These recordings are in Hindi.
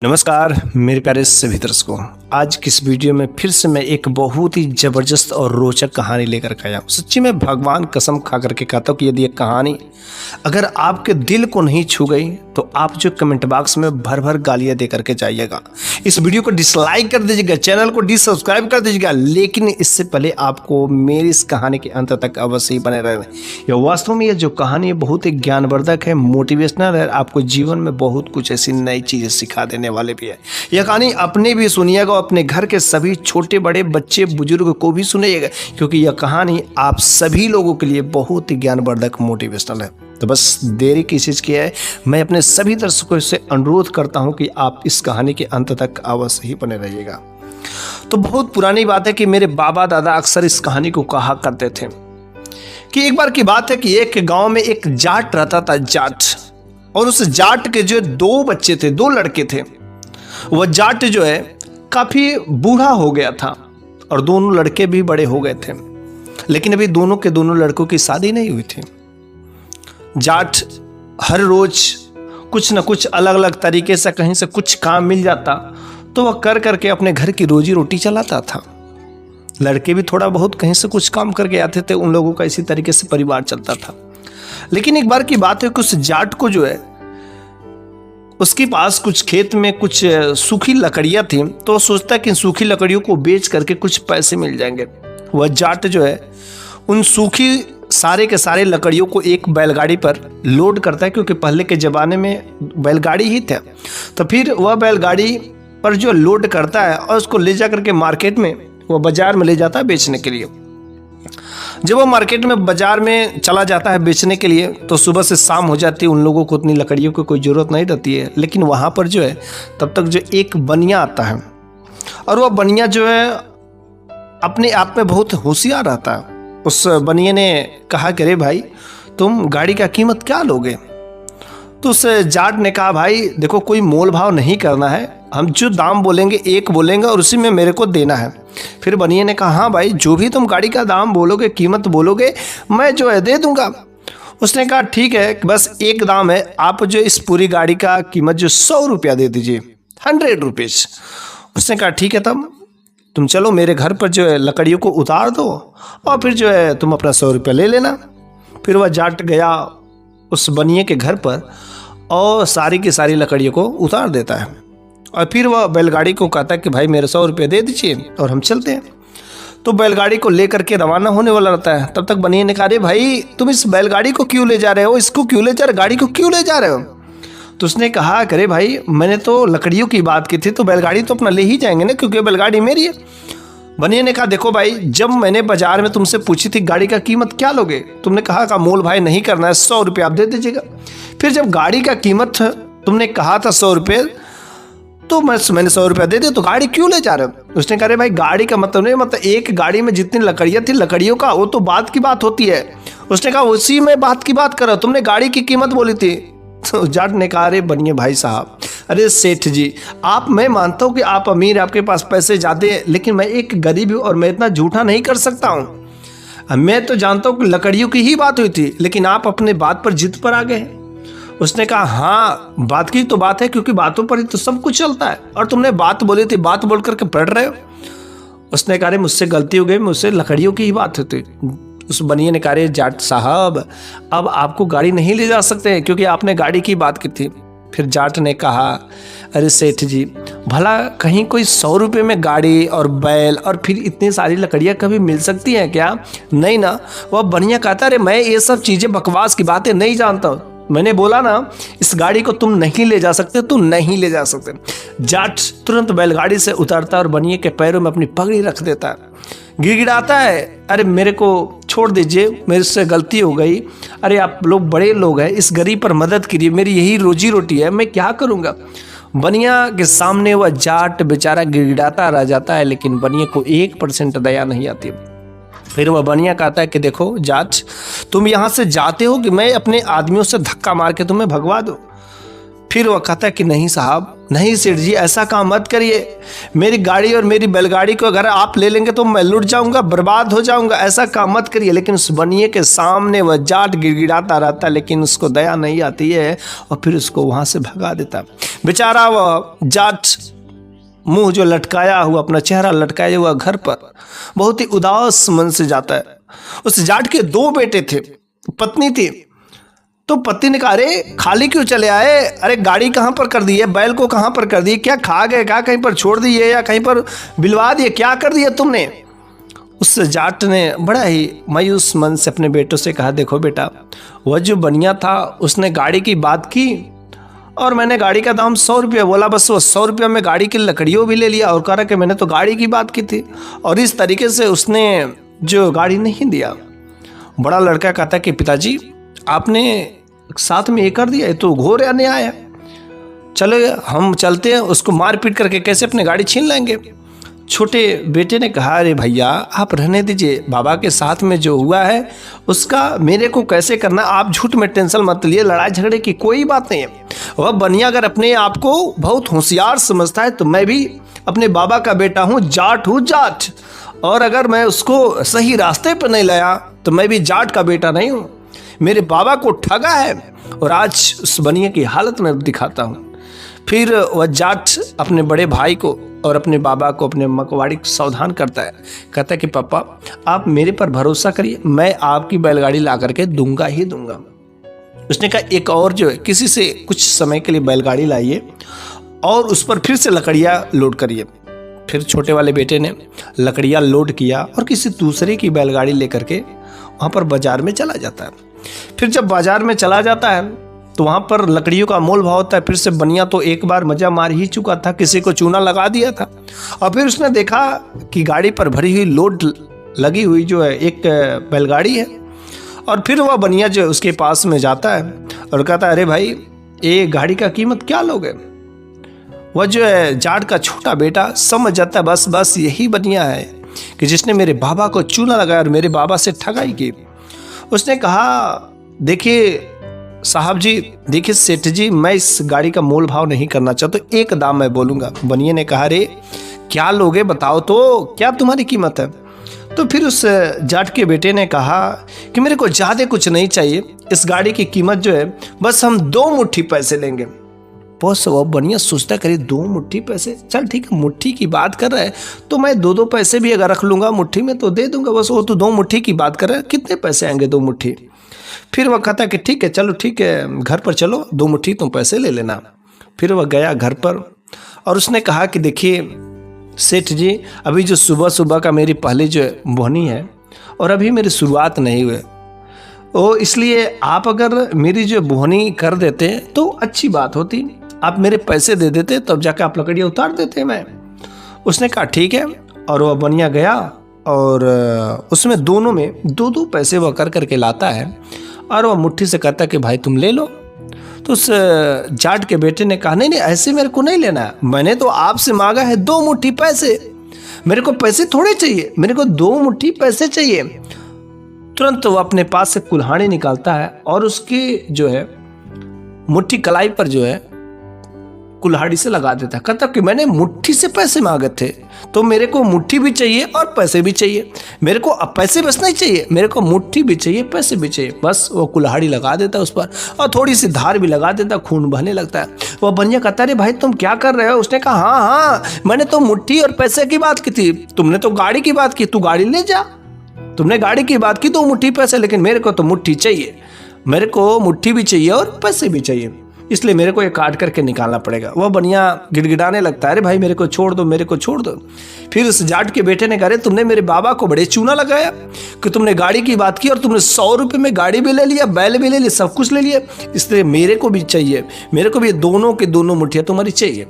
नमस्कार मेरे प्यारे सभी दर्शकों। आज की इस वीडियो में फिर से मैं एक बहुत ही ज़बरदस्त और रोचक कहानी लेकर के आया हूँ। सच्ची में भगवान कसम खा करके कहता हूँ कि यदि ये कहानी अगर आपके दिल को नहीं छू गई तो आप जो कमेंट बॉक्स में भर भर गालियाँ दे करके जाइएगा। इस वीडियो को डिसलाइक कर दीजिएगा, चैनल को डिसब्सक्राइब कर दीजिएगा, लेकिन इससे पहले आपको मेरी इस कहानी के अंत तक अवश्य ही बने रहना। यह वास्तव में यह जो कहानी है बहुत ही ज्ञानवर्धक है, मोटिवेशनल है, आपको जीवन में बहुत कुछ ऐसी नई चीज़ें सिखा देने वाले भी है। यह कहानी अपने भी सुनिएगा, अपने घर के सभी छोटे बड़े बच्चे बुजुर्ग को भी सुनिएगा, क्योंकि यह कहानी आप सभी लोगों के लिए बहुत ही ज्ञानवर्धक मोटिवेशनल है। तो बस देरी किस चीज़ की है, मैं अपने सभी दर्शकों से अनुरोध करता हूं कि आप इस कहानी के अंत तक अवश्य ही बने रहिएगा। तो बहुत पुरानी बात है कि मेरे बाबा दादा अक्सर इस कहानी को कहा करते थे कि एक बार की बात है कि एक गांव में एक जाट रहता था, जाट। और उस जाट के जो दो बच्चे थे, दो लड़के थे। वह जाट जो है काफी बूढ़ा हो गया था और दोनों लड़के भी बड़े हो गए थे, लेकिन अभी दोनों के दोनों लड़कों की शादी नहीं हुई थी। जाट हर रोज कुछ न कुछ अलग अलग तरीके से कहीं से कुछ काम मिल जाता तो वह कर करके अपने घर की रोजी रोटी चलाता था। लड़के भी थोड़ा बहुत कहीं से कुछ काम करके आते थे, उन लोगों का इसी तरीके से परिवार चलता था। लेकिन एक बार की बात है कि उस जाट को जो है उसके पास कुछ खेत में कुछ सूखी लकड़ियां थी, तो वो सोचता है कि सूखी लकड़ियों को बेच करके कुछ पैसे मिल जाएंगे। वह जाट जो है उन सूखी सारे के सारे लकड़ियों को एक बैलगाड़ी पर लोड करता है, क्योंकि पहले के ज़माने में बैलगाड़ी ही था। तो फिर वह बैलगाड़ी पर जो लोड करता है और उसको ले जा करके मार्केट में, वह बाज़ार में ले जाता है बेचने के लिए। जब वो मार्केट में बाज़ार में चला जाता है बेचने के लिए तो सुबह से शाम हो जाती है, उन लोगों को उतनी लकड़ियों की कोई ज़रूरत नहीं रहती है। लेकिन वहाँ पर जो है तब तक जो एक बनिया आता है और वह बनिया जो है अपने आप में बहुत होशियार रहता है। उस बनिए ने कहा कि अरे भाई, तुम गाड़ी का कीमत क्या लोगे? तो उस जाट ने कहा, भाई देखो, कोई मोल भाव नहीं करना है, हम जो दाम बोलेंगे एक बोलेंगे और उसी में मेरे को देना है। फिर बनिए ने कहा, हाँ भाई, जो भी तुम गाड़ी का दाम बोलोगे, कीमत बोलोगे, मैं जो है दे दूंगा। उसने कहा ठीक है, बस एक दाम है, आप जो इस पूरी गाड़ी का कीमत जो 100 रुपया दे दीजिए, 100 रुपीज़। उसने कहा ठीक है, तब तुम चलो मेरे घर पर जो है लकड़ियों को उतार दो और फिर जो है तुम अपना 100 रुपया ले लेना। फिर वह जाट गया उस बनिए के घर पर और सारी की सारी लकड़ियों को उतार देता है और फिर वह बैलगाड़ी को कहता है कि भाई मेरे 100 रुपये दे दीजिए और हम चलते हैं। तो बैलगाड़ी को लेकर के रवाना होने वाला रहता है। तब तक बनिए ने कहा, अरे भाई, तुम इस बैलगाड़ी को क्यों ले जा रहे हो, इसको क्यों ले जा रहे हो, गाड़ी को क्यों ले जा रहे हो? तो उसने कहा, अरे भाई, मैंने तो लकड़ियों की बात की थी, तो बैलगाड़ी तो अपना ले ही जाएंगे ना, क्योंकि बैलगाड़ी मेरी है। बनिए ने कहा, देखो भाई, जब मैंने बाजार में तुमसे पूछी थी गाड़ी का कीमत क्या लोगे, तुमने कहा का मोल भाई नहीं करना है, 100 रुपये आप दे दीजिएगा। फिर जब गाड़ी का कीमत तुमने कहा था 100 रुपये, तो मैंने 100 रुपया दे दिया, तो गाड़ी क्यों ले जा रहे हो? उसने कहा, भाई गाड़ी का मतलब नहीं, मतलब एक गाड़ी में जितनी लकड़ियाँ थी, लकड़ियों का वो तो बात की बात होती है। उसने कहा, उसी में बात की बात करो, तुमने गाड़ी की कीमत बोली थी। तो जाट ने कहा, अरे बनिए भाई साहब, अरे सेठ जी, मैं मानता हूँ कि आप अमीर, आपके पास पैसे ज़्यादा हैं, लेकिन मैं एक गरीब हूँ और मैं इतना झूठा नहीं कर सकता हूँ। मैं तो जानता हूँ कि लकड़ियों की ही बात हुई थी, लेकिन आप अपने बात पर जिद पर आ गए। उसने कहा, हाँ, बात की तो बात है, क्योंकि बातों पर ही तो सब कुछ चलता है, और तुमने बात बोली थी, बात बोल करके पढ़ रहे हो। उसने कहा, मुझसे गलती हो गई, मुझसे लकड़ियों की ही बात होती। उस बनिए ने कहा, जाट साहब, अब आपको गाड़ी नहीं ले जा सकते क्योंकि आपने गाड़ी की बात की थी। फिर जाट ने कहा, अरे सेठ जी, भला कहीं कोई 100 रुपये में गाड़ी और बैल और फिर इतनी सारी लकड़ियाँ कभी मिल सकती हैं क्या? नहीं ना। वह बनिया कहता, अरे मैं ये सब चीज़ें, बकवास की बातें नहीं जानता हूँ। मैंने बोला ना, इस गाड़ी को तुम नहीं ले जा सकते, तुम नहीं ले जा सकते। जाट तुरंत बैलगाड़ी से उतरता और बनिए के पैरों में अपनी पगड़ी रख देता है, गिड़गिड़ाता है, अरे मेरे को छोड़ दीजिए, मेरे से गलती हो गई, अरे आप लोग बड़े लोग हैं, इस गरीब पर मदद कीजिए, मेरी यही रोजी रोटी है, मैं क्या करूँगा? बनिया के सामने वह जाट बेचारा गिड़गिड़ाता रह जाता है, लेकिन बनिए को 1% दया नहीं आती। फिर वह बनिया कहता है कि देखो जाट, तुम यहाँ से जाते हो कि मैं अपने आदमियों से धक्का मार के तुम्हें भगवा दूँ? फिर वह कहता है कि नहीं साहब, नहीं सेठ जी, ऐसा काम मत करिए। मेरी गाड़ी और मेरी बैलगाड़ी को अगर आप ले लेंगे तो मैं लुट जाऊंगा, बर्बाद हो जाऊंगा, ऐसा काम मत करिए। लेकिन उस बनिए के सामने वह जाट गिड़गिड़ाता रहता, लेकिन उसको दया नहीं आती है और फिर उसको वहां से भगा देता। बेचारा वह जाट मुंह जो लटकाया हुआ, अपना चेहरा लटकाया हुआ घर पर बहुत ही उदास मन से जाता है। उस जाट के 2 बेटे थे, पत्नी थी। तो पति ने कहा, अरे खाली क्यों चले आए? अरे गाड़ी कहाँ पर कर दी है? बैल को कहाँ पर कर दी? क्या खा गए? क्या कहीं पर छोड़ दिए या कहीं पर बिलवा दिए? क्या कर दिया तुमने? उस जाट ने बड़ा ही मायूस मन से अपने बेटों से कहा, देखो बेटा, वह जो बनिया था उसने गाड़ी की बात की और मैंने गाड़ी का दाम 100 रुपया बोला, बस वो 100 रुपया में गाड़ी की लकड़ियों भी ले लिया और कह रहा कि मैंने तो गाड़ी की बात की थी, और इस तरीके से उसने जो गाड़ी नहीं दिया। बड़ा लड़का कहता कि पिताजी, आपने साथ में ये कर दिया, ये तो घोर अन्याय है। चलो हम चलते हैं, उसको मार पीट करके कैसे अपनी गाड़ी छीन लेंगे। छोटे बेटे ने कहा, अरे भैया आप रहने दीजिए, बाबा के साथ में जो हुआ है उसका मेरे को कैसे करना, आप झूठ में टेंशन मत लिए, लड़ाई झगड़े की कोई बात नहीं है। वह बनिया अगर अपने आप को बहुत होशियार समझता है तो मैं भी अपने बाबा का बेटा हूँ, जाट हूँ जाट, और अगर मैं उसको सही रास्ते पर नहीं लाया तो मैं भी जाट का बेटा नहीं हूँ। मेरे बाबा को ठगा है और आज उस बनिया की हालत में दिखाता हूँ। फिर वह जाट अपने बड़े भाई को और अपने बाबा को, अपने मकवाड़ी को सावधान करता है। कहता है कि पापा आप मेरे पर भरोसा करिए, मैं आपकी बैलगाड़ी ला करके दूंगा ही दूंगा। उसने कहा एक और जो है किसी से कुछ समय के लिए बैलगाड़ी लाइए और उस पर फिर से लकड़ियाँ लोड करिए। फिर छोटे वाले बेटे ने लकड़ियाँ लोड किया और किसी दूसरे की बैलगाड़ी लेकर के वहाँ पर बाजार में चला जाता है। फिर जब बाजार में चला जाता है तो वहाँ पर लकड़ियों का मोल भाव होता है। फिर से बनिया तो एक बार मजा मार ही चुका था, किसी को चूना लगा दिया था, और फिर उसने देखा कि गाड़ी पर भरी हुई लोड लगी हुई जो है एक बैलगाड़ी है, और फिर वह बनिया जो है उसके पास में जाता है और कहता है, अरे भाई ये गाड़ी का कीमत क्या लोगे? वह जो है जाट का छोटा बेटा समझ जाता है, बस यही बनिया है कि जिसने मेरे बाबा को चूना लगाया और मेरे बाबा से ठगाई की। उसने कहा, देखिए साहब जी, देखिए सेठ जी, मैं इस गाड़ी का मोल भाव नहीं करना चाहता, एक दाम मैं बोलूँगा। बनिए ने कहा, रे क्या लोगे बताओ तो, क्या तुम्हारी कीमत है? तो फिर उस जाट के बेटे ने कहा कि मेरे को ज़्यादा कुछ नहीं चाहिए, इस गाड़ी की कीमत जो है बस हम 2 मुट्ठी पैसे लेंगे। बस वो बनिया सोचता, करे 2 मुट्ठी पैसे, चल ठीक है, मुट्ठी की बात कर रहा है तो मैं 2 पैसे भी अगर रख लूँगा मुट्ठी में तो दे दूँगा, बस वो तो 2 मुट्ठी की बात कर रहा है, कितने पैसे आएंगे 2 मुट्ठी? फिर वह कहता कि ठीक है, चलो ठीक है, घर पर चलो, 2 मुट्ठी तुम पैसे ले लेना। फिर वह गया घर पर और उसने कहा कि देखिए सेठ जी, अभी जो सुबह सुबह का मेरी पहली जो बोहनी है और अभी मेरी शुरुआत नहीं हुई, ओ इसलिए आप अगर मेरी जो बोहनी कर देते तो अच्छी बात होती, आप मेरे पैसे दे देते तब जाकर आप लकड़ियाँ उतार देते मैं। उसने कहा ठीक है, और वह बनिया गया और उसमें दोनों में 2 पैसे वह कर करके लाता है और वह मुट्ठी से कहता है कि भाई तुम ले लो। तो उस जाट के बेटे ने कहा, नहीं ऐसे मेरे को नहीं लेना है, मैंने तो आपसे मांगा है 2 मुट्ठी पैसे, मेरे को पैसे थोड़े चाहिए, मेरे को 2 मुट्ठी पैसे चाहिए। तुरंत वो अपने पास से कुल्हाड़ी निकालता है और उसकी जो है मुट्ठी कलाई पर जो है कुल्हाड़ी से लगा देता है। कहता कि मैंने मुट्ठी से पैसे मांगे थे तो मेरे को मुट्ठी भी चाहिए और पैसे भी चाहिए, मेरे को अब पैसे बस नहीं चाहिए, मेरे को मुट्ठी भी चाहिए, पैसे भी चाहिए। बस वो कुल्हाड़ी लगा देता है उस पर और थोड़ी सी धार भी लगा देता, खून बहने लगता है। वो बनिया कहता, अरे भाई तुम क्या कर रहे हो? उसने कहा, हाँ मैंने तो मुट्ठी और पैसे की बात की थी, तुमने तो गाड़ी की बात की, तू गाड़ी ले जा। तुमने गाड़ी की बात की तो मुट्ठी पैसे, लेकिन मेरे को तो मुट्ठी चाहिए, मेरे को मुट्ठी भी चाहिए और पैसे भी चाहिए, इसलिए मेरे को ये काट करके निकालना पड़ेगा। वह बनिया गिड़गिड़ाने लगता है, अरे भाई मेरे को छोड़ दो, मेरे को छोड़ दो। फिर उस जाट के बेटे ने कहा, तुमने मेरे बाबा को बड़े चूना लगाया कि तुमने गाड़ी की बात की और तुमने 100 रुपये में गाड़ी भी ले लिया, बैल भी ले लिया, सब कुछ ले लिया, इसलिए मेरे को भी चाहिए, मेरे को भी दोनों की दोनों मुट्ठियाँ तुम्हारी चाहिए।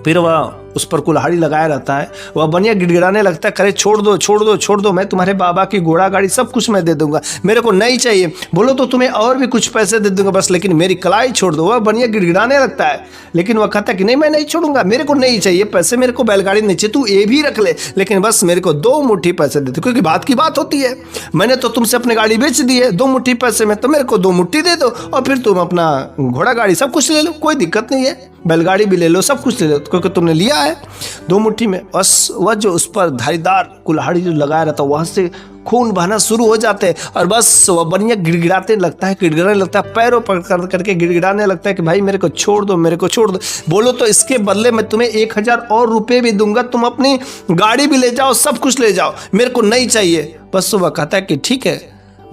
फिर वह उस पर कुल्हाड़ी लगाया रहता है, वह बनिया गिड़गिड़ाने लगता है, करे छोड़ दो छोड़ दो छोड़ दो, मैं तुम्हारे बाबा की घोड़ा गाड़ी सब कुछ मैं दे दूंगा, मेरे को नहीं चाहिए, बोलो तो तुम्हें और भी कुछ पैसे दे दूंगा बस, लेकिन मेरी कलाई छोड़ दो। वह बनिया गिड़गिड़ाने लगता है, लेकिन वह कहता है कि नहीं मैं नहीं छोड़ूंगा, मेरे को नहीं चाहिए पैसे, मेरे को बैलगाड़ी नहीं चाहिए, तू ये भी रख ले, लेकिन बस मेरे को 2 मुट्ठी पैसे दे दो, क्योंकि बात की बात होती है, मैंने तो तुमसे अपनी गाड़ी बेच दी है 2 मुट्ठी पैसे में, तो मेरे को 2 मुट्ठी दे दो और फिर तुम अपना घोड़ा गाड़ी सब कुछ ले लो, कोई दिक्कत नहीं है, बैलगाड़ी भी ले लो, सब कुछ ले लो, क्योंकि तुमने लिया है 2 मुट्ठी में। बस वह जो उस पर धारीदार कुल्हाड़ी जो लगाया रहता है वहाँ से खून बहना शुरू हो जाते हैं, और बस वह बनिया गिड़गिड़ाते लगता है, गिड़गिड़ाने लगता है, पैरों पकड़ करके गिड़गिड़ाने लगता है कि भाई मेरे को छोड़ दो, मेरे को छोड़ दो, बोलो तो इसके बदले मैं तुम्हें 1000 और रुपये भी दूंगा, तुम अपनी गाड़ी भी ले जाओ, सब कुछ ले जाओ, मेरे को नहीं चाहिए। बस वह कहता है कि ठीक है।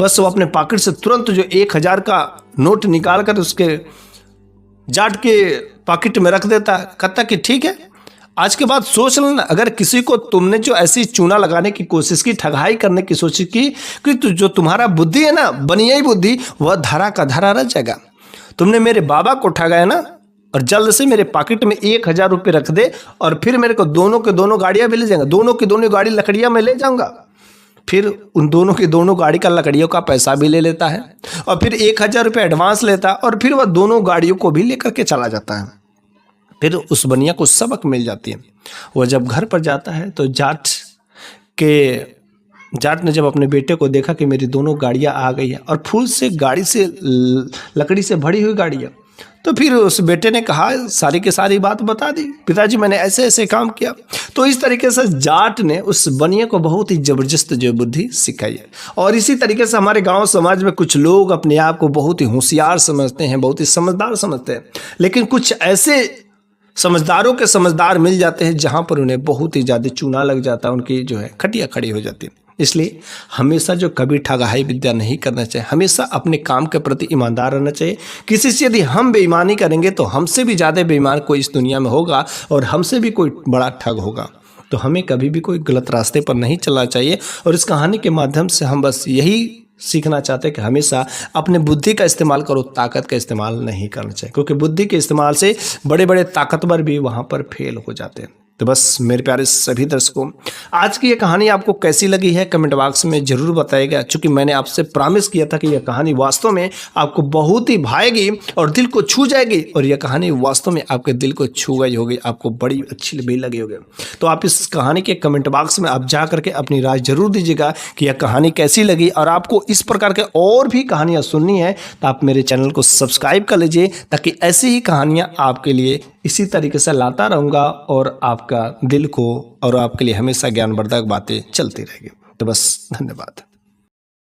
बस वो अपने पॉकेट से तुरंत जो 1000 का नोट निकाल कर उसके जाट के पॉकेट में रख देता है, कहता कि ठीक है, आज के बाद सोच लेना, अगर किसी को तुमने जो ऐसी चूना लगाने की कोशिश की, ठगाई करने की सोची की, कि जो तुम्हारा बुद्धि है ना, बनियाई बुद्धि, वह धरा का धरा रह जाएगा। तुमने मेरे बाबा को ठगाया ना, और जल्द से मेरे पॉकेट में 1000 रुपये रख दे, और फिर मेरे को दोनों के दोनों गाड़ियाँ भी ले जाएंगे, दोनों की दोनों गाड़ी लकड़ियाँ मैं ले जाऊँगा, फिर उन दोनों की दोनों गाड़ी का लकड़ियों का पैसा भी ले लेता है, और फिर 1000 रुपये एडवांस लेता है, और फिर वह दोनों गाड़ियों को भी लेकर के चला जाता है। फिर उस बनिया को सबक मिल जाती है। वह जब घर पर जाता है तो जाट ने जब अपने बेटे को देखा कि मेरी दोनों गाड़ियाँ आ गई हैं, और फूल से गाड़ी से लकड़ी से भरी हुई गाड़ियाँ, तो फिर उस बेटे ने कहा, सारी की सारी बात बता दी, पिताजी मैंने ऐसे ऐसे काम किया। तो इस तरीके से जाट ने उस बनिया को बहुत ही ज़बरदस्त जो बुद्धि सिखाई है। और इसी तरीके से हमारे गांव समाज में कुछ लोग अपने आप को बहुत ही होशियार समझते हैं, बहुत ही समझदार समझते हैं, लेकिन कुछ ऐसे समझदारों के समझदार मिल जाते हैं जहां पर उन्हें बहुत ही ज़्यादा चूना लग जाता है, उनकी जो है खटिया खड़ी हो जाती है। इसलिए हमेशा जो कभी ठगाई विद्या नहीं करना चाहिए, हमेशा अपने काम के प्रति ईमानदार रहना चाहिए। किसी से यदि हम बेईमानी करेंगे तो हमसे भी ज़्यादा बेईमान कोई इस दुनिया में होगा, और हमसे भी कोई बड़ा ठग होगा। तो हमें कभी भी कोई गलत रास्ते पर नहीं चलना चाहिए। और इस कहानी के माध्यम से हम बस यही सीखना चाहते हैं कि हमेशा अपने बुद्धि का इस्तेमाल करो, ताकत का इस्तेमाल नहीं करना चाहिए, क्योंकि बुद्धि के इस्तेमाल से बड़े बड़े ताकतवर भी वहाँ पर फेल हो जाते हैं। तो बस मेरे प्यारे सभी दर्शकों, आज की ये कहानी आपको कैसी लगी है कमेंट बॉक्स में ज़रूर बताइएगा। चूँकि मैंने आपसे प्रॉमिस किया था कि यह कहानी वास्तव में आपको बहुत ही भाएगी और दिल को छू जाएगी, और यह कहानी वास्तव में आपके दिल को छू गई होगी, आपको बड़ी अच्छी भी लगी होगी। तो आप इस कहानी के कमेंट बॉक्स में आप जा करके अपनी राय जरूर दीजिएगा कि यह कहानी कैसी लगी। और आपको इस प्रकार के और भी कहानियाँ सुननी है तो आप मेरे चैनल को सब्सक्राइब कर लीजिए, ताकि ऐसी ही कहानियाँ आपके लिए इसी तरीके से लाता रहूँगा, और आपका दिल को और आपके लिए हमेशा ज्ञानवर्धक बातें चलती रहेगी। तो बस धन्यवाद।